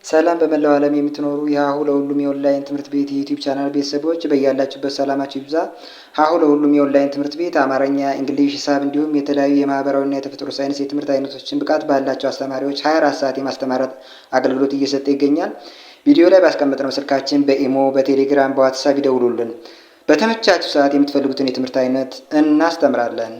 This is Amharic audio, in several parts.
ሰላም በመላው ዓለም የምትኖሩ የሀሁ ለሁሉም የኦንላይን ትምህርት ቤት የዩቲዩብ ቻናል ቤተሰቦች በያላችሁበት ሰላማችሁ ይብዛ። ሀሁ ለሁሉም የኦንላይን ትምህርት ቤት አማርኛ፣ እንግሊዝ፣ ሂሳብ እንዲሁም የተለያዩ የማህበራዊና የተፈጥሮ ሳይንስ የትምህርት አይነቶችን ብቃት ባላቸው አስተማሪዎች 24 ሰዓት የማስተማራት አገልግሎት እየሰጠ ይገኛል። ቪዲዮ ላይ ባስቀመጥነው ስልካችን በኢሞ፣ በቴሌግራም፣ በዋትሳፕ ይደውሉልን። በተመቻችሁ ሰዓት የምትፈልጉትን የትምህርት አይነት እናስተምራለን።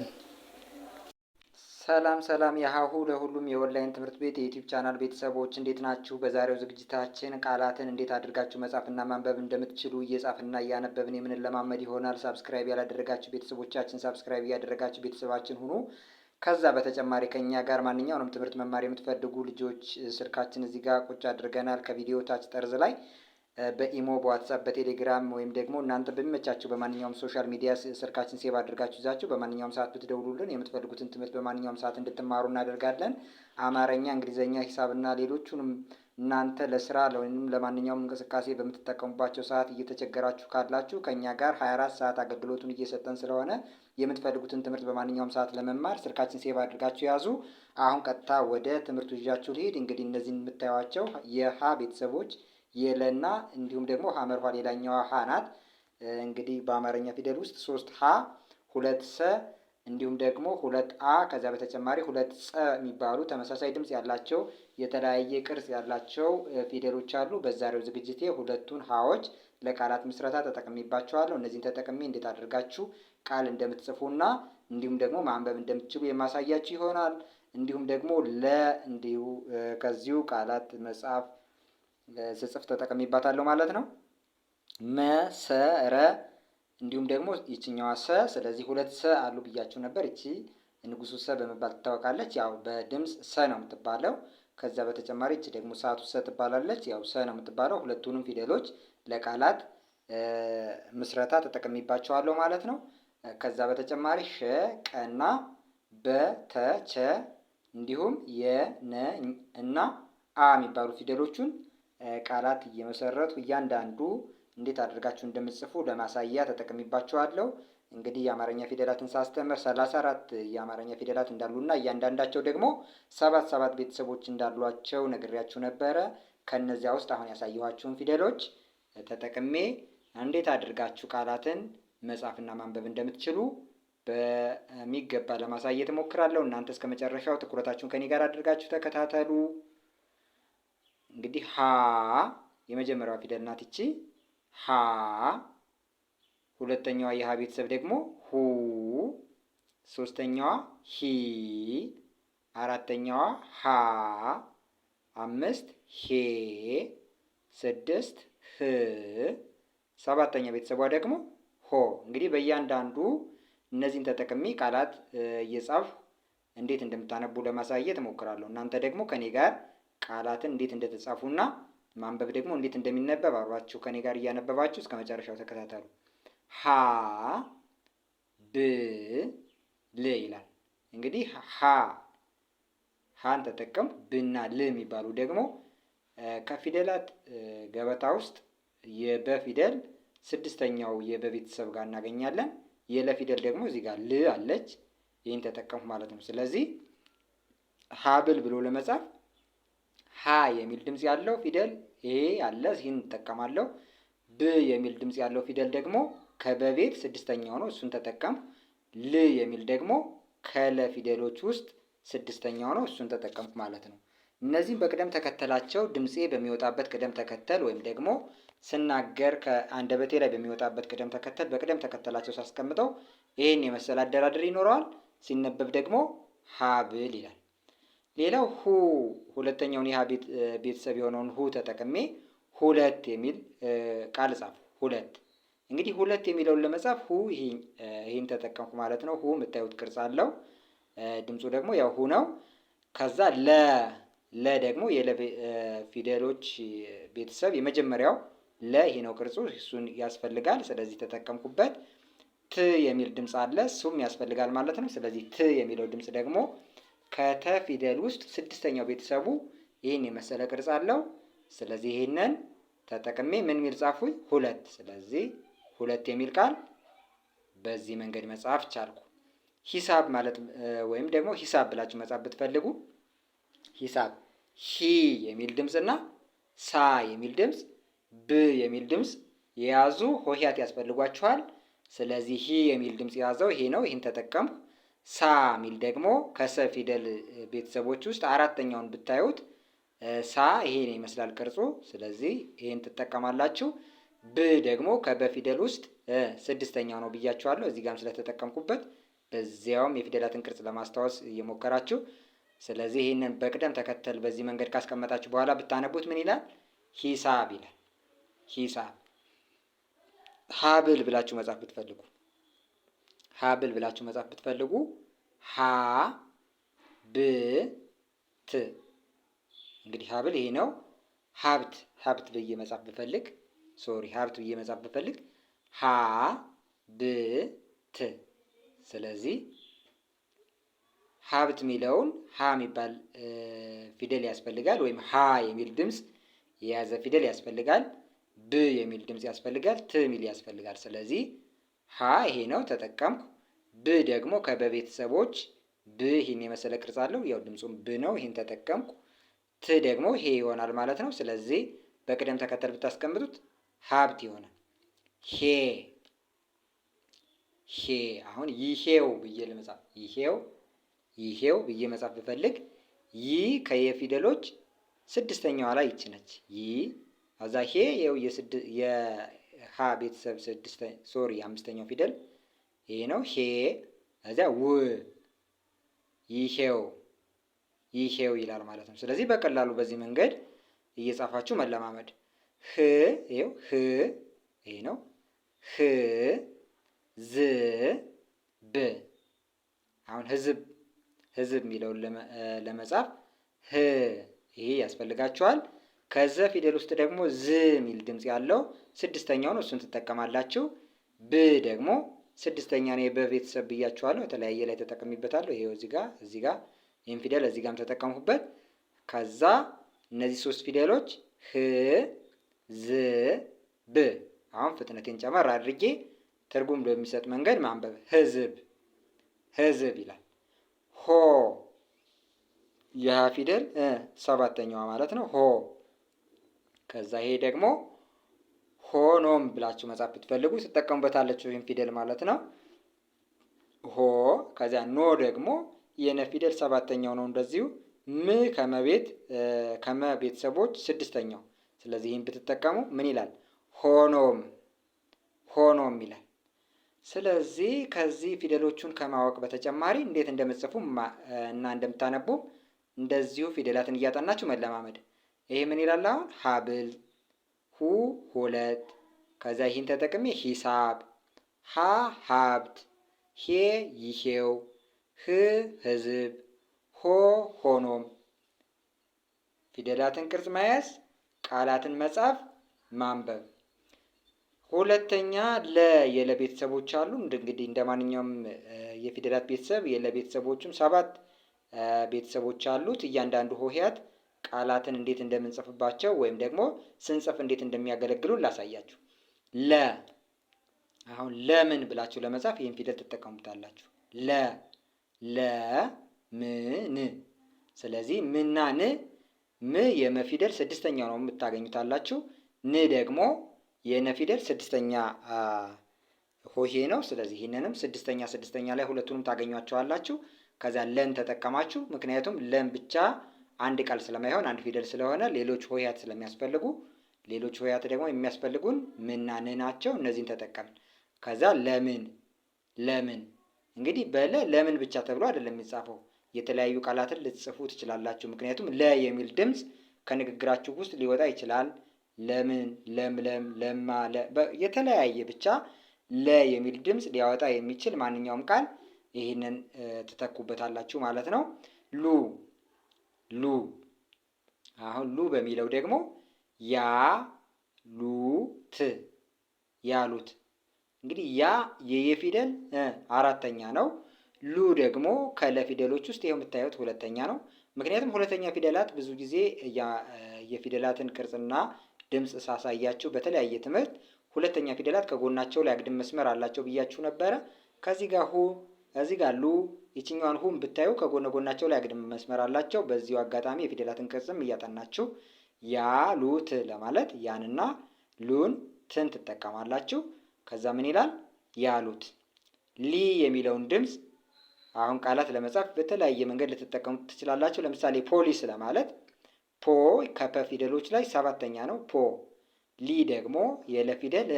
ሰላም የሀሁ ለሁሉም የኦንላይን ትምህርት ቤት የዩቲዩብ ቻናል ቤተሰቦች እንዴት ናችሁ? በዛሬው ዝግጅታችን ቃላትን እንዴት አድርጋችሁ መጻፍና ማንበብ እንደምትችሉ እየጻፍና እያነበብን የምንለማመድ ይሆናል። ሳብስክራይብ ያላደረጋችሁ ቤተሰቦቻችን ሳብስክራይብ እያደረጋችሁ ቤተሰባችን ሁኑ። ከዛ በተጨማሪ ከኛ ጋር ማንኛውንም ትምህርት መማር የምትፈልጉ ልጆች ስልካችን እዚህ ጋር ቁጭ አድርገናል ከቪዲዮ ታች ጠርዝ ላይ በኢሞ፣ በዋትሳፕ፣ በቴሌግራም ወይም ደግሞ እናንተ በሚመቻችሁ በማንኛውም ሶሻል ሚዲያ ስልካችን ሴቭ አድርጋችሁ ይዛችሁ በማንኛውም ሰዓት ብትደውሉልን የምትፈልጉትን ትምህርት በማንኛውም ሰዓት እንድትማሩ እናደርጋለን። አማርኛ፣ እንግሊዘኛ፣ ሂሳብና ሌሎቹንም እናንተ ለስራ ወይም ለማንኛውም እንቅስቃሴ በምትጠቀሙባቸው ሰዓት እየተቸገራችሁ ካላችሁ ከእኛ ጋር 24 ሰዓት አገልግሎቱን እየሰጠን ስለሆነ የምትፈልጉትን ትምህርት በማንኛውም ሰዓት ለመማር ስልካችን ሴቭ አድርጋችሁ ያዙ። አሁን ቀጥታ ወደ ትምህርቱ ይዣችሁ ልሄድ። እንግዲህ እነዚህን የምታዩቸው የሀ ቤተሰቦች የለና እንዲሁም ደግሞ ሀመርኋ ሌላኛዋ ሀ ናት። እንግዲህ በአማርኛ ፊደል ውስጥ 3 ሀ 2 ሰ እንዲሁም ደግሞ 2 አ ከዚያ በተጨማሪ 2 ጸ የሚባሉ ተመሳሳይ ድምፅ ያላቸው የተለያየ ቅርጽ ያላቸው ፊደሎች አሉ። በዛሬው ዝግጅቴ ሁለቱን ሀዎች ለቃላት ምስረታ ተጠቅሜባቸዋለሁ። እነዚህን ተጠቅሜ እንዴት አድርጋችሁ ቃል እንደምትጽፉና እንዲሁም ደግሞ ማንበብ እንደምትችሉ የማሳያችሁ ይሆናል። እንዲሁም ደግሞ እንዲሁ ከዚሁ ቃላት መጻፍ ስጽፍ ተጠቅሜባታለሁ ማለት ነው። መሰረ እንዲሁም ደግሞ ይችኛዋ ሰ፣ ስለዚህ 2 ሰ አሉ ብያችሁ ነበር። እቺ ንጉሱ ሰ በመባል ትታወቃለች። ያው በድምፅ ሰ ነው የምትባለው። ከዛ በተጨማሪ እቺ ደግሞ ሰዓቱ ሰ ትባላለች። ያው ሰ ነው የምትባለው። ሁለቱንም ፊደሎች ለቃላት ምስረታ ተጠቅሜባቸዋለሁ ማለት ነው። ከዛ በተጨማሪ ሸ፣ ቀና፣ በተቸ እንዲሁም የነ እና አ የሚባሉ ፊደሎቹን ቃላት እየመሰረቱ እያንዳንዱ እንዴት አድርጋችሁ እንደምትጽፉ ለማሳያ ተጠቅሜባቸዋለሁ። እንግዲህ የአማርኛ ፊደላትን ሳስተምር 34 የአማርኛ ፊደላት እንዳሉና እያንዳንዳቸው ደግሞ 7 ቤተሰቦች እንዳሏቸው ነግሬያችሁ ነበረ። ከነዚያ ውስጥ አሁን ያሳየኋችሁን ፊደሎች ተጠቅሜ እንዴት አድርጋችሁ ቃላትን መጻፍና ማንበብ እንደምትችሉ በሚገባ ለማሳየት እሞክራለሁ። እናንተ እስከ መጨረሻው ትኩረታችሁን ከኔ ጋር አድርጋችሁ ተከታተሉ። እንግዲህ ሀ የመጀመሪያዋ ፊደል ናት እቺ ሀ። ሁለተኛዋ የሀ ቤተሰብ ደግሞ ሁ። ሶስተኛዋ ሂ። አራተኛዋ ሀ። 5 ሄ። 6 ህ። 7ኛ ቤተሰቧ ደግሞ ሆ። እንግዲህ በእያንዳንዱ እነዚህን ተጠቅሜ ቃላት እየጻፍኩ እንዴት እንደምታነቡ ለማሳየት እሞክራለሁ። እናንተ ደግሞ ከኔ ጋር ቃላትን እንዴት እንደተጻፉና ማንበብ ደግሞ እንዴት እንደሚነበብ አብራችሁ ከኔ ጋር እያነበባችሁ እስከ መጨረሻው ተከታተሉ። ሀ ብ ል ይላል። እንግዲህ ሀን ተጠቀም። ብና ል የሚባሉ ደግሞ ከፊደላት ገበታ ውስጥ የበ ፊደል 6ኛው የበ ቤተሰብ ጋር እናገኛለን። የለ ፊደል ደግሞ እዚህ ጋር ል አለች። ይህን ተጠቀምኩ ማለት ነው። ስለዚህ ሀብል ብሎ ለመጻፍ ሀ የሚል ድምፅ ያለው ፊደል ይሄ አለ፣ ይህን እንጠቀማለሁ። ብ የሚል ድምፅ ያለው ፊደል ደግሞ ከበቤት 6ኛው ነው፣ እሱን ተጠቀም። ል የሚል ደግሞ ከለ ፊደሎች ውስጥ 6ኛው ነው፣ እሱን ተጠቀምኩ ማለት ነው። እነዚህም በቅደም ተከተላቸው ድምፄ በሚወጣበት ቅደም ተከተል ወይም ደግሞ ስናገር ከአንደበቴ ላይ በሚወጣበት ቅደም ተከተል በቅደም ተከተላቸው ሳስቀምጠው ይህን የመሰለ አደራደር ይኖረዋል። ሲነበብ ደግሞ ሀብል ይላል። ሌላው ሁ ሁለተኛውን የሀ ቤተሰብ የሆነውን ሁ ተጠቅሜ ሁለት የሚል ቃል ጻፍ። ሁለት እንግዲህ ሁለት የሚለውን ለመጻፍ ሁ ይህን ተጠቀምኩ ማለት ነው። ሁ የምታዩት ቅርጽ አለው። ድምፁ ደግሞ ያው ሁ ነው። ከዛ ለ ደግሞ የለ ፊደሎች ቤተሰብ የመጀመሪያው ለ ይሄ ነው ቅርጹ፣ እሱን ያስፈልጋል። ስለዚህ ተጠቀምኩበት። ት የሚል ድምፅ አለ፣ እሱም ያስፈልጋል ማለት ነው። ስለዚህ ት የሚለው ድምፅ ደግሞ ከተ ፊደል ውስጥ 6ኛው ቤተሰቡ ይህን የመሰለ ቅርጽ አለው። ስለዚህ ይህንን ተጠቅሜ ምን ሚል ጻፉኝ? ሁለት። ስለዚህ ሁለት የሚል ቃል በዚህ መንገድ መጻፍ ቻልኩ። ሂሳብ ማለት ወይም ደግሞ ሂሳብ ብላችሁ መጻፍ ብትፈልጉ ሂሳብ ሂ የሚል ድምፅና ሳ የሚል ድምፅ፣ ብ የሚል ድምፅ የያዙ ሆሄያት ያስፈልጓችኋል። ስለዚህ ሂ የሚል ድምፅ የያዘው ይሄ ነው። ይህን ተጠቀምኩ። ሳ የሚል ደግሞ ከሰ ፊደል ቤተሰቦች ውስጥ አራተኛውን ብታዩት ሳ ይሄን ይመስላል ቅርጹ። ስለዚህ ይሄን ትጠቀማላችሁ። ብ ደግሞ ከበ ፊደል ውስጥ ስድስተኛው ነው ብያችኋለሁ። እዚህ ጋርም ስለተጠቀምኩበት በዚያውም የፊደላትን ቅርጽ ለማስታወስ እየሞከራችሁ። ስለዚህ ይህንን በቅደም ተከተል በዚህ መንገድ ካስቀመጣችሁ በኋላ ብታነቡት ምን ይላል? ሂሳብ ይላል። ሂሳብ። ሀብል ብላችሁ መጻፍ ብትፈልጉ ሀብል ብላችሁ መጻፍ ብትፈልጉ ሀ ብ ት። እንግዲህ ሀብል ይሄ ነው። ሀብት ሀብት ብዬ መጻፍ ብፈልግ ሀብት ብዬ መጻፍ ብፈልግ ሀ ብ ት። ስለዚህ ሀብት የሚለውን ሀ የሚባል ፊደል ያስፈልጋል፣ ወይም ሀ የሚል ድምፅ የያዘ ፊደል ያስፈልጋል። ብ የሚል ድምፅ ያስፈልጋል። ት የሚል ያስፈልጋል። ስለዚህ ሀ ይሄ ነው ተጠቀምኩ። ብ ደግሞ ከበቤተሰቦች ብ ይህን የመሰለ ቅርጽ አለው። ያው ድምፁም ብ ነው። ይህን ተጠቀምኩ። ት ደግሞ ሄ ይሆናል ማለት ነው። ስለዚህ በቅደም ተከተል ብታስቀምጡት ሀብት ይሆናል። ሄ ሄ። አሁን ይሄው ብዬ ለመጻፍ ይሄው ብዬ መጻፍ ብፈልግ ይ ከየፊደሎች ስድስተኛዋ ላይ ይች ነች። ይ አዛ ሄ ይኸው የሀ ቤተሰብ አምስተኛው ፊደል ይሄ ነው። ሄ እዚያ ው ይሄው ይላል ማለት ነው። ስለዚህ በቀላሉ በዚህ መንገድ እየጻፋችሁ መለማመድ። ህ ይኸው ህ ይሄ ነው። ህ ዝ ብ። አሁን ህዝብ የሚለውን ለመጻፍ ህ ይሄ ያስፈልጋችኋል። ከዘ ፊደል ውስጥ ደግሞ ዝ የሚል ድምፅ ያለው ስድስተኛው ነው። እሱን ትጠቀማላችሁ። ብ ደግሞ ስድስተኛ ነው። በቤተሰብ ብያችኋለሁ። የተለያየ ላይ ተጠቅሚበታለሁ። ይሄው እዚህ ጋር ይህን ፊደል እዚህ ጋርም ተጠቀምኩበት። ከዛ እነዚህ ሶስት ፊደሎች ህ ዝ ብ። አሁን ፍጥነቴን ጨመር አድርጌ ትርጉም በሚሰጥ መንገድ ማንበብ። ህዝብ ይላል። ሆ የሀ ፊደል ሰባተኛዋ ማለት ነው። ሆ። ከዛ ይሄ ደግሞ ሆኖም ብላችሁ መጻፍ ብትፈልጉ ትጠቀሙበታላችሁ ይህን ፊደል ማለት ነው። ሆ። ከዚያ ኖ ደግሞ የነ ፊደል ሰባተኛው ነው። እንደዚሁ ም ከመቤተሰቦች ስድስተኛው። ስለዚህ ይህን ብትጠቀሙ ምን ይላል? ሆኖም ይላል። ስለዚህ ከዚህ ፊደሎቹን ከማወቅ በተጨማሪ እንዴት እንደምትጽፉ እና እንደምታነቡ እንደዚሁ ፊደላትን እያጠናችሁ መለማመድ። ይሄ ምን ይላል? አሁን ሀብል፣ ሁ ሁለት፣ ከዛ ይህን ተጠቅሜ ሂሳብ፣ ሀ ሀብት፣ ሄ ይሄው፣ ህ ህዝብ፣ ሆ ሆኖም። ፊደላትን ቅርጽ መያዝ፣ ቃላትን መጻፍ፣ ማንበብ። ሁለተኛ የለ ቤተሰቦች አሉ። እንግዲህ እንደ ማንኛውም የፊደላት ቤተሰብ የለ ቤተሰቦችም 7 ቤተሰቦች አሉት። እያንዳንዱ ሆሄያት ቃላትን እንዴት እንደምንጽፍባቸው ወይም ደግሞ ስንጽፍ እንዴት እንደሚያገለግሉ ላሳያችሁ። አሁን ለምን ብላችሁ ለመጻፍ ይህን ፊደል ትጠቀሙታላችሁ። ምን። ስለዚህ ምና ን፣ ም የመፊደል ስድስተኛው ነው የምታገኙታላችሁ። ን ደግሞ የነ ፊደል ስድስተኛ ሆሄ ነው። ስለዚህ ይህንንም ስድስተኛ ላይ ሁለቱንም ታገኟቸዋላችሁ። ከዛ ለን ተጠቀማችሁ። ምክንያቱም ለን ብቻ አንድ ቃል ስለማይሆን አንድ ፊደል ስለሆነ ሌሎች ሆሄያት ስለሚያስፈልጉ፣ ሌሎች ሆሄያት ደግሞ የሚያስፈልጉን ምና ን ናቸው። እነዚህን ተጠቀምን። ከዛ ለምን። እንግዲህ ለምን ብቻ ተብሎ አይደለም የሚጻፈው። የተለያዩ ቃላትን ልትጽፉ ትችላላችሁ። ምክንያቱም ለ የሚል ድምፅ ከንግግራችሁ ውስጥ ሊወጣ ይችላል። ለምን፣ ለምለም፣ ለማ፣ የተለያየ ብቻ ለ የሚል ድምፅ ሊያወጣ የሚችል ማንኛውም ቃል ይህንን ትተኩበታላችሁ ማለት ነው። ሉ። አሁን ሉ በሚለው ደግሞ ያሉት። እንግዲህ ያ የፊደል አራተኛ ነው። ሉ ደግሞ ከለ ፊደሎች ውስጥ ይኸው የምታዩት ሁለተኛ ነው። ምክንያቱም ሁለተኛ ፊደላት ብዙ ጊዜ የፊደላትን ቅርጽና ድምፅ ሳሳያችሁ በተለያየ ትምህርት ሁለተኛ ፊደላት ከጎናቸው ላይ አግድም መስመር አላቸው ብያችሁ ነበረ። ከዚህ ጋር እዚህ ጋር ሉ፣ ይችኛዋን ሁም ብታዩ ከጎናቸው ላይ አግድም መስመር አላቸው። በዚሁ አጋጣሚ የፊደላትን ቅርጽም እያጠናችሁ ያሉት ለማለት ያንና ሉን ትን ትጠቀማላችሁ። ከዛ ምን ይላል? ያሉት። ሊ የሚለውን ድምፅ አሁን ቃላት ለመጻፍ በተለያየ መንገድ ልትጠቀሙት ትችላላችሁ። ለምሳሌ ፖሊስ ለማለት ፖ ከፐ ፊደሎች ላይ 7ኛ ነው። ፖ። ሊ ደግሞ የለ ፊደል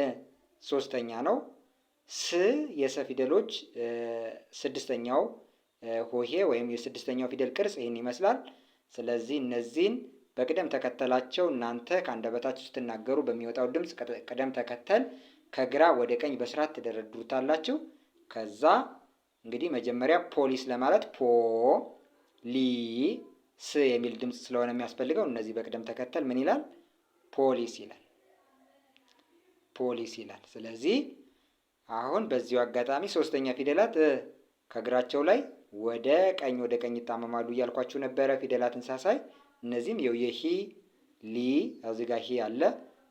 3ኛ ነው። ስ የሰ ፊደሎች 6ኛው ሆሄ ወይም የ6ኛው ፊደል ቅርጽ ይህን ይመስላል። ስለዚህ እነዚህን በቅደም ተከተላቸው እናንተ ከአንደበታችሁ ስትናገሩ በሚወጣው ድምፅ ቅደም ተከተል ከግራ ወደ ቀኝ በስርዓት ትደረድሩታላችሁ። ከዛ እንግዲህ መጀመሪያ ፖሊስ ለማለት ፖ ሊ ስ የሚል ድምፅ ስለሆነ የሚያስፈልገው እነዚህ በቅደም ተከተል ምን ይላል? ፖሊስ ይላል። ፖሊስ ይላል። ስለዚህ አሁን በዚሁ አጋጣሚ 3ኛ ፊደላት ከግራቸው ላይ ወደ ቀኝ ይጣመማሉ እያልኳችሁ ነበረ ፊደላትን ሳሳይ። እነዚህም የሂ ሊ እዚህ ጋር ሂ አለ።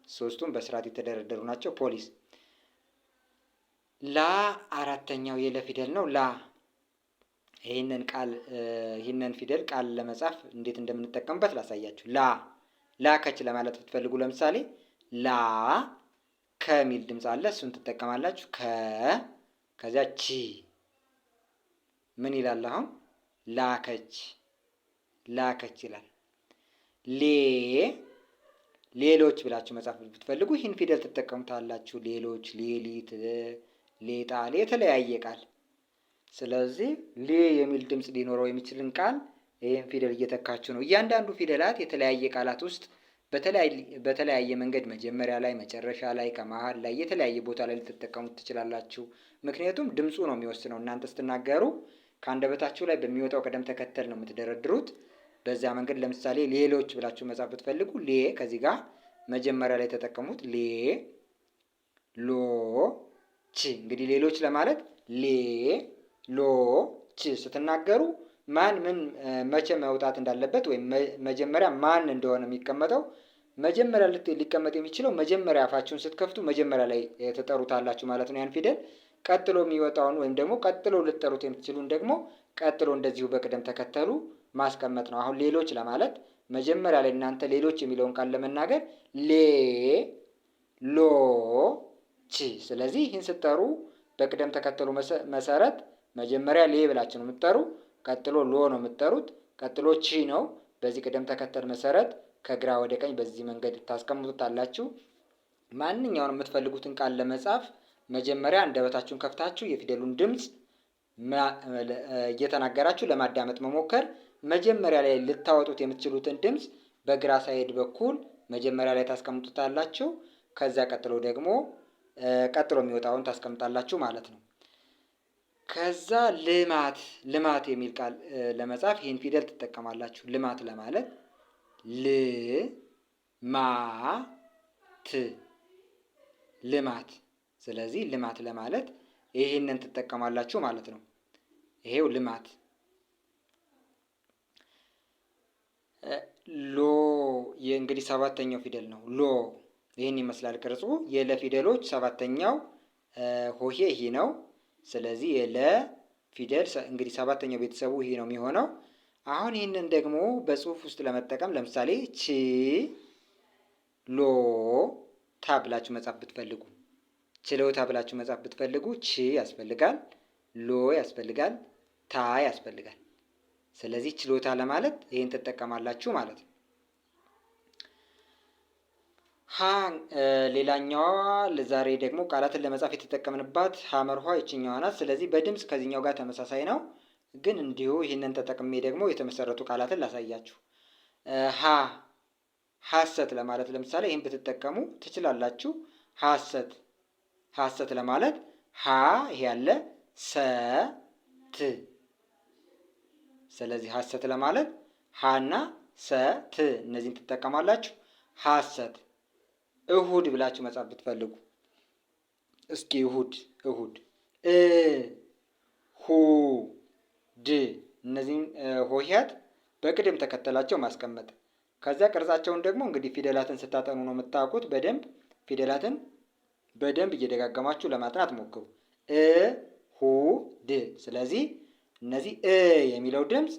3ቱም በስርዓት የተደረደሩ ናቸው። ፖሊስ። ላ 4ኛው የለ ፊደል ነው። ላ ይህንን ፊደል ቃል ለመጻፍ እንዴት እንደምንጠቀምበት ላሳያችሁ። ላከች ለማለት ብትፈልጉ ለምሳሌ ላ ከሚል ድምፅ አለ። እሱን ትጠቀማላችሁ። ከዚያ ቺ ምን ይላል? አሁን ላከች ይላል። ሌሎች ብላችሁ መጻፍ ብትፈልጉ ይህን ፊደል ትጠቀሙታላችሁ። ሌሎች፣ ሌሊት፣ ሌጣ፣ የተለያየ ቃል። ስለዚህ የሚል ድምፅ ሊኖረው የሚችልን ቃል ይህን ፊደል እየተካችሁ ነው። እያንዳንዱ ፊደላት የተለያየ ቃላት ውስጥ በተለያየ መንገድ መጀመሪያ ላይ፣ መጨረሻ ላይ፣ ከመሀል ላይ የተለያየ ቦታ ላይ ልትጠቀሙት ትችላላችሁ። ምክንያቱም ድምፁ ነው የሚወስነው። እናንተ ስትናገሩ ከአንደበታችሁ ላይ በሚወጣው ቅደም ተከተል ነው የምትደረድሩት። በዚያ መንገድ ለምሳሌ ሌሎች ብላችሁ መጻፍ ብትፈልጉ ከዚህ ጋር መጀመሪያ ላይ ተጠቀሙት። ሎ ች። እንግዲህ ሌሎች ለማለት ሎ ች ስትናገሩ ማን ምን መቼ መውጣት እንዳለበት ወይም መጀመሪያ ማን እንደሆነ የሚቀመጠው መጀመሪያ ሊቀመጥ የሚችለው መጀመሪያ አፋችሁን ስትከፍቱ መጀመሪያ ላይ ተጠሩታላችሁ ማለት ነው ያን ፊደል። ቀጥሎ የሚወጣውን ወይም ደግሞ ቀጥሎ ልትጠሩት የምትችሉን ደግሞ ቀጥሎ እንደዚሁ በቅደም ተከተሉ ማስቀመጥ ነው። አሁን ሌሎች ለማለት መጀመሪያ ላይ እናንተ ሌሎች የሚለውን ቃል ለመናገር ሎ ች። ስለዚህ ይህን ስትጠሩ በቅደም ተከተሉ መሰረት መጀመሪያ ብላችሁ ነው የምትጠሩ። ቀጥሎ ሎ ነው የምትጠሩት። ቀጥሎ ቺ ነው። በዚህ ቅደም ተከተል መሰረት ከግራ ወደ ቀኝ በዚህ መንገድ ታስቀምጡታላችሁ። ማንኛውንም የምትፈልጉትን ቃል ለመጻፍ መጀመሪያ አንደበታችሁን ከፍታችሁ የፊደሉን ድምፅ እየተናገራችሁ ለማዳመጥ መሞከር። መጀመሪያ ላይ ልታወጡት የምትችሉትን ድምፅ በግራ ሳይድ በኩል መጀመሪያ ላይ ታስቀምጡታላችሁ። ከዛ ቀጥሎ ደግሞ ቀጥሎ የሚወጣውን ታስቀምጣላችሁ ማለት ነው። ከዛ ልማት የሚል ቃል ለመጻፍ ይህን ፊደል ትጠቀማላችሁ። ልማት ለማለት ልማት። ስለዚህ ልማት ለማለት ይህንን ትጠቀማላችሁ ማለት ነው። ይሄው ልማት። እንግዲህ 7ኛው ፊደል ነው። ይህን ይመስላል ቅርጹ። የለ ፊደሎች 7ኛው ሆሄ ይሄ ነው። ስለዚህ የለ ፊደል እንግዲህ 7ኛው ቤተሰቡ ይሄ ነው የሚሆነው። አሁን ይህንን ደግሞ በጽሁፍ ውስጥ ለመጠቀም ለምሳሌ ታ ብላችሁ መጻፍ ብትፈልጉ ችሎታ ብላችሁ መጻፍ ብትፈልጉ ቺ ያስፈልጋል፣ ሎ ያስፈልጋል፣ ታ ያስፈልጋል። ስለዚህ ችሎታ ለማለት ይህን ትጠቀማላችሁ ማለት ነው። ሌላኛዋ ለዛሬ ደግሞ ቃላትን ለመጻፍ የተጠቀምንባት ሀመርኋ ይችኛዋ ናት። ስለዚህ በድምፅ ከዚህኛው ጋር ተመሳሳይ ነው፣ ግን እንዲሁ ይህንን ተጠቅሜ ደግሞ የተመሰረቱ ቃላትን ላሳያችሁ። ሀሰት ለማለት ለምሳሌ ይህን ብትጠቀሙ ትችላላችሁ። ሀሰት ለማለት ይሄ ያለ ስለዚህ ሀሰት ለማለት እና እነዚህን ትጠቀማላችሁ። ሀሰት። እሁድ ብላችሁ መጻፍ ብትፈልጉ እስኪ እሁድ እነዚህን ሆሄያት በቅደም ተከተላቸው ማስቀመጥ። ከዚያ ቅርጻቸውን ደግሞ እንግዲህ ፊደላትን ስታጠኑ ነው የምታውቁት። ፊደላትን በደንብ እየደጋገማችሁ ለማጥናት ሞክሩ። እሁድ። ስለዚህ እነዚህ የሚለው ድምፅ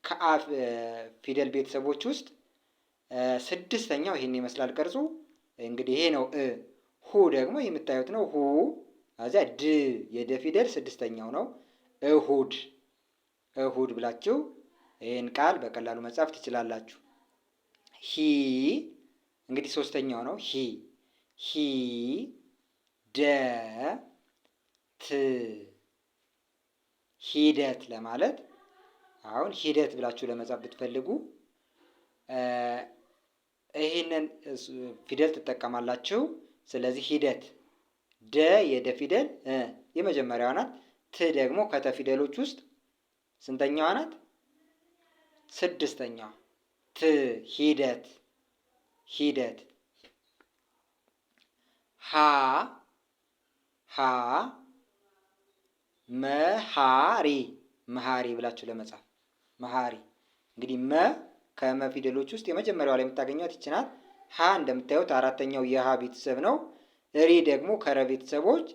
ከአፍ ፊደል ቤተሰቦች ውስጥ ስድስተኛው ይሄን ይመስላል ቅርጹ። እንግዲህ ይሄ ነው ሁ ደግሞ የምታዩት ነው ሁ። ከዚያ ድ የደ ፊደል ስድስተኛው ነው። እሁድ እሁድ ብላችሁ ይህን ቃል በቀላሉ መጻፍ ትችላላችሁ። ሂ እንግዲህ ሶስተኛው ነው ሂ ሂ ደ ት ሂደት ለማለት አሁን ሂደት ብላችሁ ለመጻፍ ብትፈልጉ ይህንን ፊደል ትጠቀማላችሁ። ስለዚህ ሂደት ደ የደ ፊደል የመጀመሪያዋ ናት። ት ደግሞ ከተ ፊደሎች ውስጥ ስንተኛዋ ናት? ስድስተኛዋ። ት ሂደት ሂደት። ሀ ሀ መሃሪ መሃሪ ብላችሁ ለመጻፍ መሃሪ። እንግዲህ መ ከመ ፊደሎች ውስጥ የመጀመሪያዋ ላይ የምታገኟት ይች ናት። ሀ እንደምታዩት አራተኛው የሀ ቤተሰብ ነው። ሪ ደግሞ ከረ ቤተሰቦች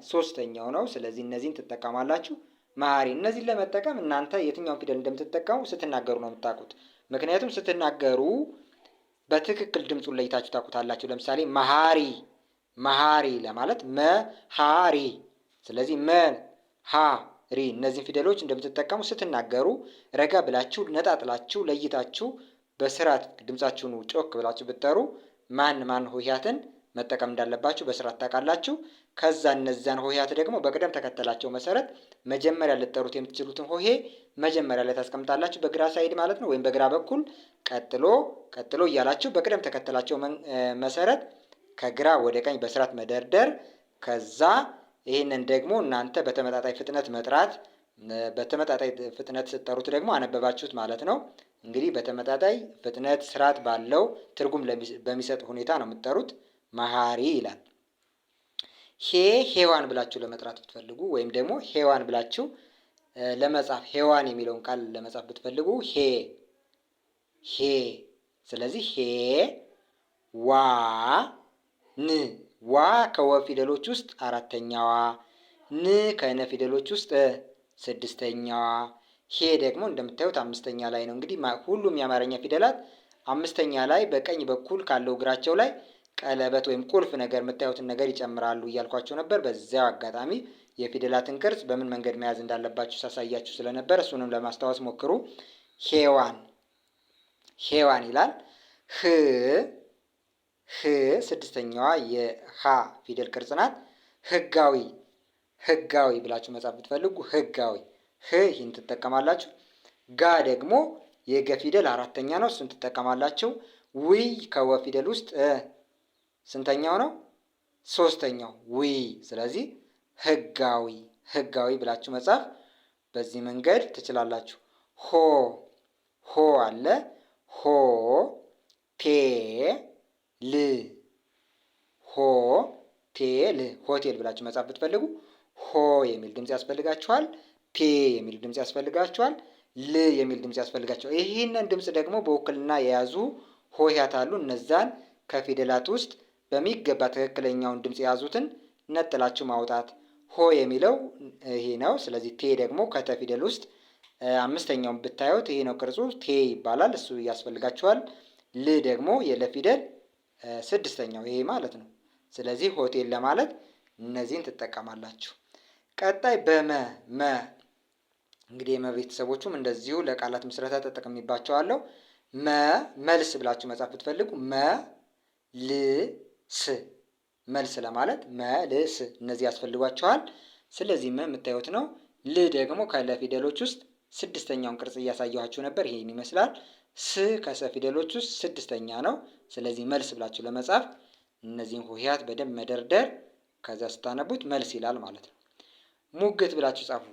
ሶስተኛው ነው። ስለዚህ እነዚህን ትጠቀማላችሁ። መሃሪ። እነዚህን ለመጠቀም እናንተ የትኛውን ፊደል እንደምትጠቀሙ ስትናገሩ ነው የምታውቁት። ምክንያቱም ስትናገሩ በትክክል ድምፁን ለይታችሁ ታውቁታላችሁ። ለምሳሌ መሃሪ መሃሪ ለማለት መሃሪ። ስለዚህ መ ሀ ሪ እነዚህን ፊደሎች እንደምትጠቀሙ ስትናገሩ ረጋ ብላችሁ ነጣጥላችሁ ለይታችሁ በስርዓት ድምፃችሁን ጮክ ብላችሁ ብትጠሩ ማን ሆሄያትን መጠቀም እንዳለባችሁ በስርዓት ታውቃላችሁ። ከዛ እነዚያን ሆሄያት ደግሞ በቅደም ተከተላቸው መሰረት መጀመሪያ ልትጠሩት የምትችሉትን ሆሄ መጀመሪያ ላይ ታስቀምጣላችሁ፣ በግራ ሳይድ ማለት ነው፣ ወይም በግራ በኩል ቀጥሎ እያላችሁ በቅደም ተከተላቸው መሰረት ከግራ ወደ ቀኝ በስርዓት መደርደር። ከዛ ይህንን ደግሞ እናንተ በተመጣጣኝ ፍጥነት መጥራት። በተመጣጣኝ ፍጥነት ስትጠሩት ደግሞ አነበባችሁት ማለት ነው። እንግዲህ በተመጣጣኝ ፍጥነት ስርዓት ባለው ትርጉም በሚሰጥ ሁኔታ ነው የምትጠሩት። መሃሪ ይላል። ሄዋን ብላችሁ ለመጥራት ብትፈልጉ ወይም ደግሞ ሄዋን ብላችሁ ለመጻፍ ሄዋን የሚለውን ቃል ለመጻፍ ብትፈልጉ ሄ ስለዚህ ሄ ዋ ን ዋ ከወ ፊደሎች ውስጥ አራተኛዋ፣ ን ከነ ፊደሎች ውስጥ ስድስተኛዋ፣ ሄ ደግሞ እንደምታዩት አምስተኛ ላይ ነው። እንግዲህ ሁሉም የአማርኛ ፊደላት አምስተኛ ላይ በቀኝ በኩል ካለው እግራቸው ላይ ቀለበት ወይም ቁልፍ ነገር የምታዩትን ነገር ይጨምራሉ እያልኳቸው ነበር። በዚያው አጋጣሚ የፊደላትን ቅርጽ በምን መንገድ መያዝ እንዳለባችሁ ሳሳያችሁ ስለነበር እሱንም ለማስታወስ ሞክሩ። ሄዋን ይላል። ህ ስድስተኛዋ የሀ ፊደል ቅርጽ ናት። ህጋዊ ብላችሁ መጻፍ ብትፈልጉ ህጋዊ ይህን ትጠቀማላችሁ። ጋ ደግሞ የገ ፊደል አራተኛ ነው፣ እሱን ትጠቀማላችሁ። ውይ ከወ ፊደል ውስጥ ስንተኛው ነው? ሶስተኛው ውይ። ስለዚህ ህጋዊ ብላችሁ መጻፍ በዚህ መንገድ ትችላላችሁ። ሆ አለ። ሆቴል ብላችሁ መጻፍ ብትፈልጉ ሆ የሚል ድምጽ ያስፈልጋችኋል። ቴ የሚል ድምጽ ያስፈልጋችኋል። ል የሚል ድምጽ ያስፈልጋችኋል። ይህንን ድምጽ ደግሞ በውክልና የያዙ ሆሄያት አሉ። እነዛን ከፊደላት ውስጥ በሚገባ ትክክለኛውን ድምጽ የያዙትን ነጥላችሁ ማውጣት። ሆ የሚለው ይሄ ነው። ስለዚህ ቴ ደግሞ ከተ ፊደል ውስጥ አምስተኛውን ብታዩት ይሄ ነው ቅርጹ፣ ቴ ይባላል። እሱ ያስፈልጋችኋል። ል ደግሞ የለ ፊደል ስድስተኛው ይሄ ማለት ነው። ስለዚህ ሆቴል ለማለት እነዚህን ትጠቀማላችሁ። ቀጣይ መ እንግዲህ የመ ቤተሰቦቹም እንደዚሁ ለቃላት ምስረታ ተጠቅሚባቸዋለሁ። መልስ ብላችሁ መጻፍ ብትፈልጉ መልስ ለማለት መልስ፣ እነዚህ ያስፈልጓቸዋል። ስለዚህ የምታዩት ነው። ል ደግሞ ከለ ፊደሎች ውስጥ ስድስተኛውን ቅርጽ እያሳየኋችሁ ነበር። ይሄን ይመስላል። ስ ከሰ ፊደሎች ውስጥ ስድስተኛ ነው። ስለዚህ መልስ ብላችሁ ለመጻፍ እነዚህን ሆሄያት በደንብ መደርደር፣ ከዛ ስታነቡት መልስ ይላል ማለት ነው። ሙግት ብላችሁ ጻፉ።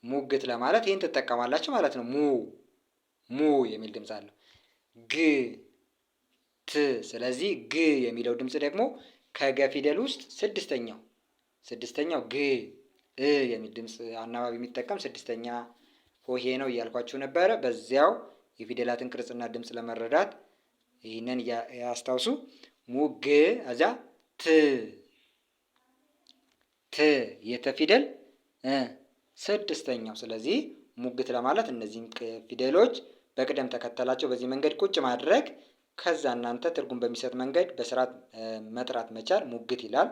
ሙግት ለማለት ይህን ትጠቀማላችሁ ማለት ነው። ሙ የሚል ድምፅ አለው። ስለዚህ ግ የሚለው ድምፅ ደግሞ ከገ ፊደል ውስጥ ስድስተኛው ግ የሚል ድምፅ አናባቢ የሚጠቀም ስድስተኛ ሆሄ ነው እያልኳችሁ ነበረ። በዚያው የፊደላትን ቅርጽና ድምፅ ለመረዳት ይህንን ያስታውሱ። ሙግ እዛ ት የተ ፊደል ስድስተኛው። ስለዚህ ሙግት ለማለት እነዚህን ፊደሎች በቅደም ተከተላቸው በዚህ መንገድ ቁጭ ማድረግ፣ ከዛ እናንተ ትርጉም በሚሰጥ መንገድ በስርዓት መጥራት መቻል ሙግት ይላል።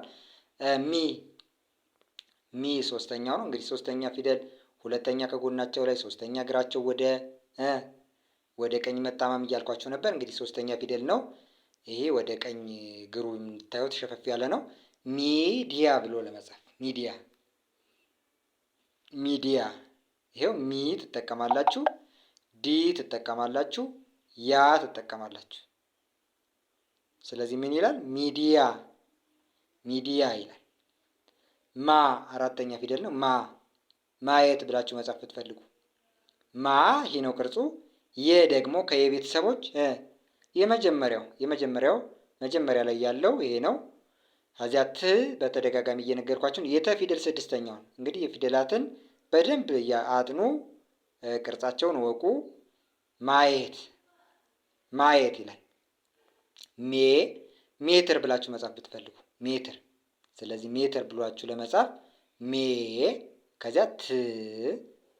ሚ ሶስተኛው ነው። እንግዲህ ሶስተኛ ፊደል ሁለተኛ ከጎናቸው ላይ ሶስተኛ እግራቸው ወደ ቀኝ መጣማም እያልኳቸው ነበር። እንግዲህ ሶስተኛ ፊደል ነው። ይሄ ወደ ቀኝ እግሩ የምታዩት ሸፈፍ ያለ ነው። ሚዲያ ብሎ ለመጻፍ ሚዲያ። ይሄው ሚ ትጠቀማላችሁ፣ ዲ ትጠቀማላችሁ፣ ያ ትጠቀማላችሁ። ስለዚህ ምን ይላል? ሚዲያ ይላል። ማ አራተኛ ፊደል ነው። ማየት ብላችሁ መጻፍ ብትፈልጉ ማ ይሄ ነው ቅርጹ። የ ደግሞ ከየቤተሰቦች የመጀመሪያው መጀመሪያ ላይ ያለው ይሄ ነው። ከዚያ ት በተደጋጋሚ እየነገርኳችሁ የተ ፊደል ስድስተኛው። እንግዲህ የፊደላትን በደንብ አጥኑ፣ ቅርጻቸውን ወቁ። ማየት ይላል። ሜትር ብላችሁ መጻፍ ብትፈልጉ ሜትር። ስለዚህ ሜትር ብሏችሁ ለመጻፍ ከዚያ ት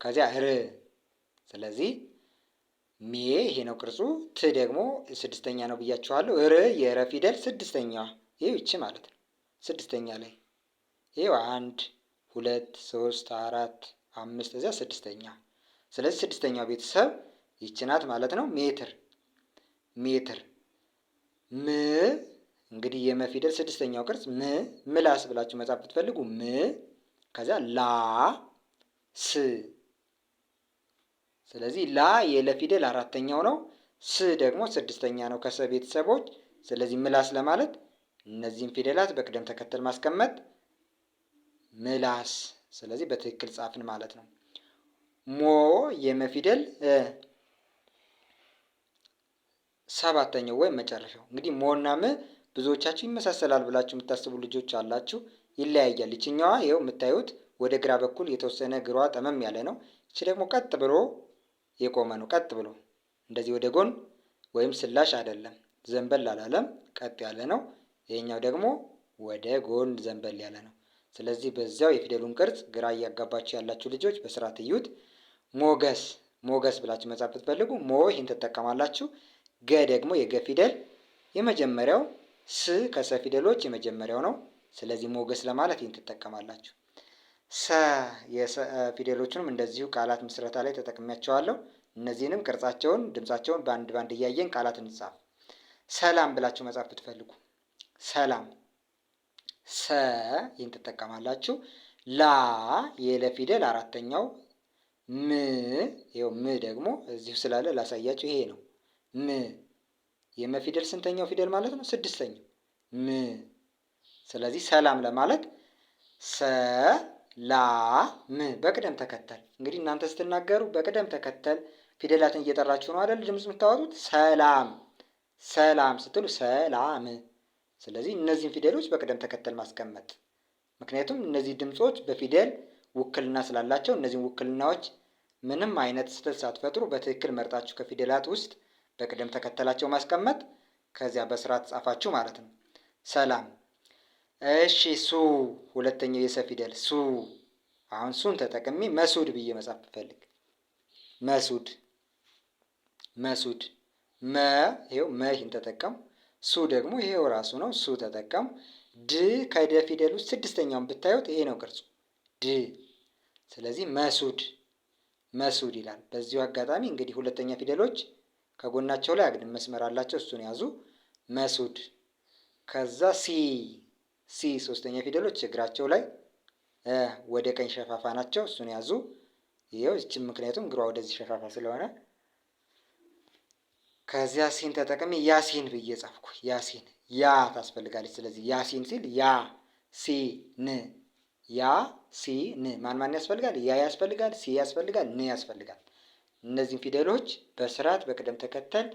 ከዚያ ር። ስለዚህ ይሄ ነው ቅርጹ። ት ደግሞ ስድስተኛ ነው ብያችኋለሁ። የረ ፊደል ስድስተኛ ይሄው ይቺ ማለት ነው። ስድስተኛ ላይ ይሄው 1 2 3 4 5 እዚያ ስድስተኛ። ስለዚህ ስድስተኛው ቤተሰብ ይቺ ናት ማለት ነው። ሜትር። እንግዲህ የመ ፊደል ስድስተኛው ቅርጽ ምላስ ብላችሁ መጻፍ ብትፈልጉ ከዚያ ስ። ስለዚህ የለ ፊደል አራተኛው ነው። ስ ደግሞ ስድስተኛ ነው ከሰ ቤተሰቦች። ስለዚህ ምላስ ለማለት እነዚህን ፊደላት በቅደም ተከተል ማስቀመጥ ምላስ። ስለዚህ በትክክል ጻፍን ማለት ነው። የመ ፊደል ሰባተኛው ወይም መጨረሻው። እንግዲህ ሞና ብዙዎቻችሁ ይመሳሰላል ብላችሁ የምታስቡ ልጆች አላችሁ። ይለያያል። ይችኛዋ ይኸው የምታዩት ወደ ግራ በኩል የተወሰነ እግሯ ጠመም ያለ ነው። ይቺ ደግሞ ቀጥ ብሎ የቆመ ነው። ቀጥ ብሎ እንደዚህ ወደ ጎን ወይም ስላሽ አይደለም፣ ዘንበል አላለም፣ ቀጥ ያለ ነው። ይሄኛው ደግሞ ወደ ጎን ዘንበል ያለ ነው። ስለዚህ በዚያው የፊደሉን ቅርጽ ግራ እያጋባችሁ ያላችሁ ልጆች በስርዓት እዩት። ሞገስ ብላችሁ መጻፍ ብትፈልጉ ይህን ትጠቀማላችሁ። ገ ደግሞ የገ ፊደል የመጀመሪያው፣ ስ ከሰ ፊደሎች የመጀመሪያው ነው። ስለዚህ ሞገስ ለማለት ይህን ትጠቀማላችሁ። የሰ ፊደሎቹንም እንደዚሁ ቃላት ምስረታ ላይ ተጠቅሚያቸዋለሁ። እነዚህንም ቅርጻቸውን፣ ድምጻቸውን በአንድ እያየን ቃላት እንጻፍ። ሰላም ብላችሁ መጻፍ ብትፈልጉ ሰላም፣ ይህን ትጠቀማላችሁ። የለ ፊደል አራተኛው፣ ይኸው ደግሞ እዚሁ ስላለ ላሳያችሁ። ይሄ ነው የመ ፊደል ስንተኛው ፊደል ማለት ነው? ስድስተኛው ስለዚህ ሰላም ለማለት በቅደም ተከተል። እንግዲህ እናንተ ስትናገሩ በቅደም ተከተል ፊደላትን እየጠራችሁ ነው አይደል ድምፅ የምታወጡት። ሰላም ስትሉ ሰላም። ስለዚህ እነዚህን ፊደሎች በቅደም ተከተል ማስቀመጥ፣ ምክንያቱም እነዚህ ድምፆች በፊደል ውክልና ስላላቸው እነዚህን ውክልናዎች ምንም አይነት ስህተት ሳትፈጥሩ በትክክል መርጣችሁ ከፊደላት ውስጥ በቅደም ተከተላቸው ማስቀመጥ፣ ከዚያ በስርዓት ጻፋችሁ ማለት ነው። ሰላም። እሺ ሁለተኛው የሰ ፊደል አሁን ሱን ተጠቅሜ መሱድ ብዬ መጻፍ ብፈልግ መሱድ ይሄው ይህን ተጠቀሙ። ሱ ደግሞ ይሄው ራሱ ነው። ሱ ተጠቀሙ። ከደ ፊደል ውስጥ ስድስተኛውን ብታዩት ይሄ ነው ቅርጹ ስለዚህ መሱድ ይላል። በዚሁ አጋጣሚ እንግዲህ ሁለተኛ ፊደሎች ከጎናቸው ላይ አግድም መስመር አላቸው። እሱን ያዙ። መሱድ። ከዛ ሶስተኛ ፊደሎች እግራቸው ላይ ወደ ቀኝ ሸፋፋ ናቸው። እሱን ያዙ። ይኸው ይህችን ምክንያቱም እግሯ ወደዚህ ሸፋፋ ስለሆነ ከዚያ ሲን ተጠቅሜ ያሲን ብዬ ጻፍኩ። ያሲን ታስፈልጋለች። ስለዚህ ያሲን ሲል ያሲን ማን ያስፈልጋል? ያስፈልጋል፣ ሲ ያስፈልጋል፣ ን ያስፈልጋል። እነዚህን ፊደሎች በስርዓት በቅደም ተከተል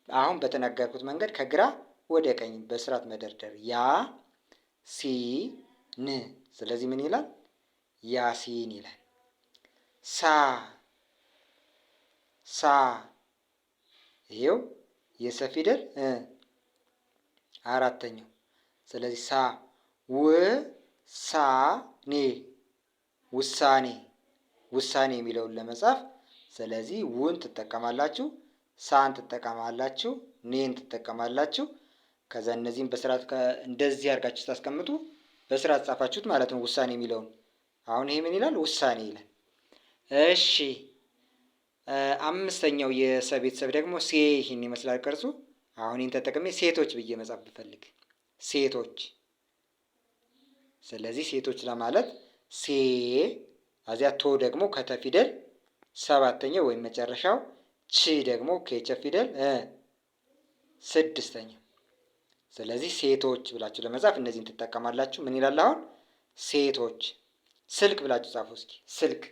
አሁን በተናገርኩት መንገድ ከግራ ወደ ቀኝ በስርዓት መደርደር ያሲን። ስለዚህ ምን ይላል? ያሲን ይላል። ሳ ይሄው የሰ ፊደል አራተኛው። ስለዚህ ውሳኔ ውሳኔ የሚለውን ለመጻፍ። ስለዚህ ውን ትጠቀማላችሁ፣ ሳን ትጠቀማላችሁ፣ ኔን ትጠቀማላችሁ። ከዛ እነዚህም በስርዓት እንደዚህ አድርጋችሁ ስታስቀምጡ በስርዓት ጻፋችሁት ማለት ነው ውሳኔ የሚለውን። አሁን ይሄ ምን ይላል? ውሳኔ ይላል። እሺ አምስተኛው የሰ ቤተሰብ ደግሞ ሴ ይህን ይመስላል ቅርጹ። አሁን ይህን ተጠቅሜ ሴቶች ብዬ መጻፍ ብፈልግ ሴቶች። ስለዚህ ሴቶች ለማለት ሴ፣ አዚያ ቶ ደግሞ ከተ ፊደል ሰባተኛው ወይም መጨረሻው፣ ች ደግሞ ከቸ ፊደል ስድስተኛው። ስለዚህ ሴቶች ብላችሁ ለመጻፍ እነዚህን ትጠቀማላችሁ። ምን ይላል አሁን? ሴቶች። ስልክ ብላችሁ ጻፉ እስኪ። ስልክ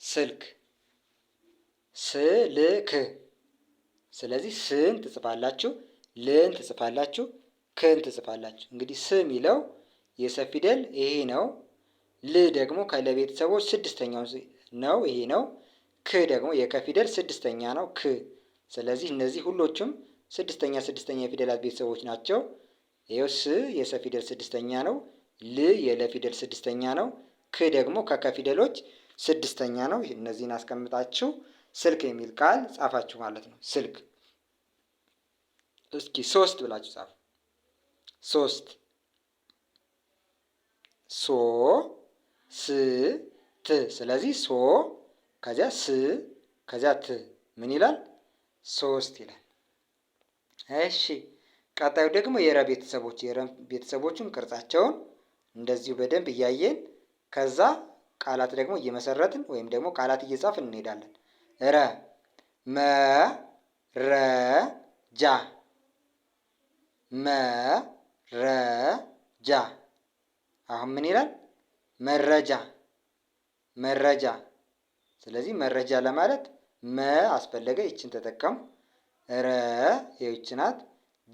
ስልክ። ስልክ። ስለዚህ ስን ትጽፋላችሁ፣ ልን ትጽፋላችሁ፣ ክን ትጽፋላችሁ። እንግዲህ ስ የሚለው የሰ ፊደል ይሄ ነው። ል ደግሞ ከለቤተሰቦች ስድስተኛው ነው፣ ይሄ ነው። ክ ደግሞ የከ ፊደል ስድስተኛ ነው፣ ክ። ስለዚህ እነዚህ ሁሎቹም ስድስተኛ የፊደላት ቤተሰቦች ናቸው። ይኸው ስ የሰ ፊደል ስድስተኛ ነው፣ ል የለ ፊደል ስድስተኛ ነው፣ ክ ደግሞ ከከ ፊደሎች ስድስተኛ ነው። እነዚህን አስቀምጣችሁ ስልክ የሚል ቃል ጻፋችሁ ማለት ነው። ስልክ። እስኪ ሶስት ብላችሁ ጻፉ። ሶስት። ሶ ስ ት። ስለዚህ ሶ ከዚያ ስ ከዚያ ት ምን ይላል? ሶስት ይላል። እሺ ቀጣዩ ደግሞ የረ ቤተሰቦች። የረ ቤተሰቦቹን ቅርጻቸውን እንደዚሁ በደንብ እያየን ከዛ ቃላት ደግሞ እየመሰረትን ወይም ደግሞ ቃላት እየጻፍን እንሄዳለን። ረ መ ረ ጃ መ ረ ጃ። አሁን ምን ይላል? መረጃ መረጃ። ስለዚህ መረጃ ለማለት መ አስፈለገ፣ ይችን ተጠቀሙ። ረ ይህች ናት።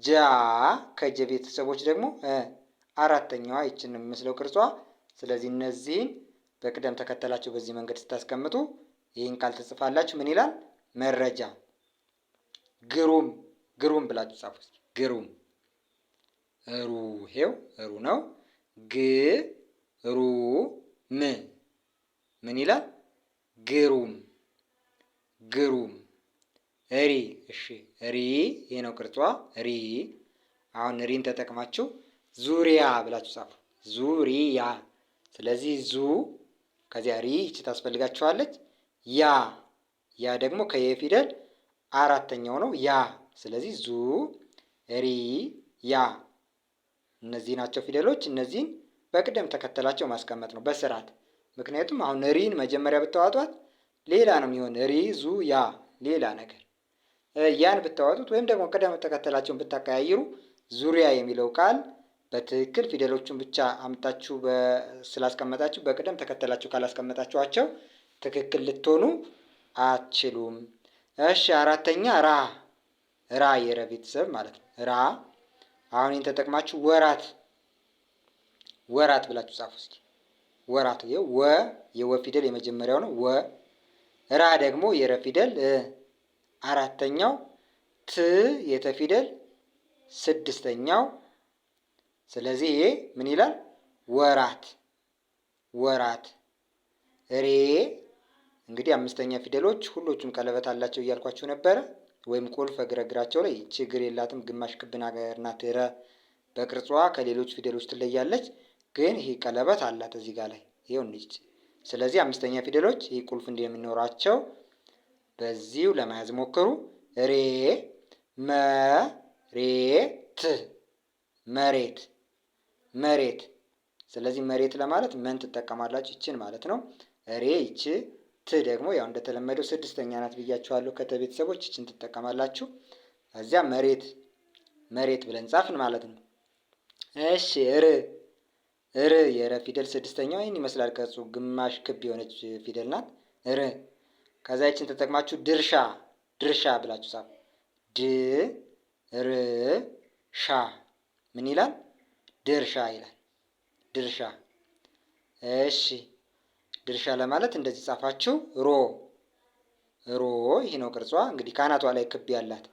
ጃ ከጀ ቤተሰቦች ደግሞ አራተኛዋ ይችን የምመስለው ቅርጿ። ስለዚህ እነዚህን በቅደም ተከተላቸው በዚህ መንገድ ስታስቀምጡ ይህን ቃል ትጽፋላችሁ። ምን ይላል? መረጃ። ግሩም። ግሩም ብላችሁ ጻፉ። ግሩም። ሩ ሄው ሩ ነው። ግ ሩ ም ምን ይላል? ግሩም ግሩም። ሪ እሺ ሪ ይሄ ነው ቅርጿ ሪ። አሁን ሪን ተጠቅማችሁ ዙሪያ ብላችሁ ጻፉ። ዙሪያ። ስለዚህ ዙ ከዚያ ሪ ይቺ ታስፈልጋችኋለች። ያ ያ ደግሞ ከየ ፊደል አራተኛው ነው ያ። ስለዚህ ዙ ሪ ያ። እነዚህ ናቸው ፊደሎች። እነዚህን በቅደም ተከተላቸው ማስቀመጥ ነው በስርዓት። ምክንያቱም አሁን ሪን መጀመሪያ ብታዋጧት ሌላ ነው የሚሆን፣ ሪ ዙ ያ ሌላ ነገር። ያን ብታዋጡት ወይም ደግሞ ቅደም ተከተላቸውን ብታቀያይሩ ዙሪያ የሚለው ቃል በትክክል ፊደሎቹን ብቻ አምጣችሁ ስላስቀመጣችሁ በቅደም ተከተላችሁ ካላስቀመጣችኋቸው ትክክል ልትሆኑ አትችሉም። እሺ አራተኛ ራ። ራ የረ ቤተሰብ ማለት ነው። ራ። አሁን ይህን ተጠቅማችሁ ወራት ወራት ብላችሁ ጻፉ እስኪ። ወራት ወ የወ ፊደል የመጀመሪያው ነው ወ። ራ ደግሞ የረ ፊደል አራተኛው፣ ት የተ ፊደል ስድስተኛው። ስለዚህ ይሄ ምን ይላል? ወራት ወራት። ሬ እንግዲህ አምስተኛ ፊደሎች ሁሎቹም ቀለበት አላቸው እያልኳችሁ ነበረ፣ ወይም ቁልፍ እግረግራቸው ላይ ችግር የላትም። ግማሽ ክብ ነገር ናት። ረ በቅርጿ ከሌሎች ፊደሎች ትለያለች፣ ግን ይሄ ቀለበት አላት እዚህ ጋር ላይ ይሄው እንጂ። ስለዚህ አምስተኛ ፊደሎች ይህ ቁልፍ እንደሚኖራቸው በዚሁ ለመያዝ ሞክሩ። ሬ መ ሬ ት መሬት መሬት። ስለዚህ መሬት ለማለት ምን ትጠቀማላችሁ? ይችን ማለት ነው። ሬ ይች፣ ት ደግሞ ያው እንደተለመደው ስድስተኛ ናት ብያችኋለሁ። ከተ ቤተሰቦች ይችን ትጠቀማላችሁ። እዚያ መሬት መሬት ብለን ጻፍን ማለት ነው። እሺ ር ር የረ ፊደል ስድስተኛው ይህን ይመስላል ቅርጹ። ግማሽ ክብ የሆነች ፊደል ናት ር። ከዛ ይችን ተጠቅማችሁ ድርሻ ድርሻ ብላችሁ ጻፉ። ድ ር ሻ ምን ይላል? ድርሻ ይላል። ድርሻ። እሺ ድርሻ ለማለት እንደዚህ ጻፋችሁ። ሮ ሮ ይህ ነው ቅርጿ። እንግዲህ ካናቷ ላይ ክብ ያላት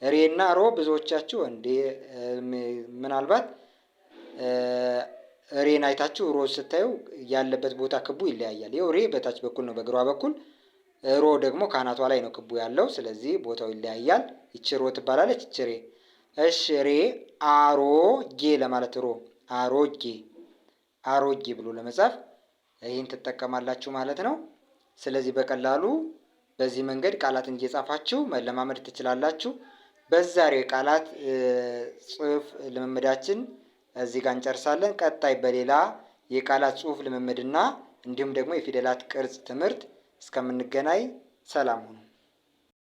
ሬ እና ሮ ብዙዎቻችሁ እንዴ ምናልባት ሬን አይታችሁ ሮ ስታዩ ያለበት ቦታ ክቡ ይለያያል። ይኸው ሬ በታች በኩል ነው በግሯ በኩል፣ ሮ ደግሞ ካናቷ ላይ ነው ክቡ ያለው። ስለዚህ ቦታው ይለያያል። ይቺ ሮ ትባላለች፣ ይቺ ሬ። እሺ ሬ አሮጌ ለማለት ሮ አሮጌ አሮጌ ብሎ ለመጻፍ ይህን ትጠቀማላችሁ ማለት ነው። ስለዚህ በቀላሉ በዚህ መንገድ ቃላትን እየጻፋችሁ መለማመድ ትችላላችሁ። በዛሬው የቃላት ጽሑፍ ልምምዳችን እዚህ ጋር እንጨርሳለን። ቀጣይ በሌላ የቃላት ጽሑፍ ልምምድና እንዲሁም ደግሞ የፊደላት ቅርጽ ትምህርት እስከምንገናኝ ሰላም ሁኑ።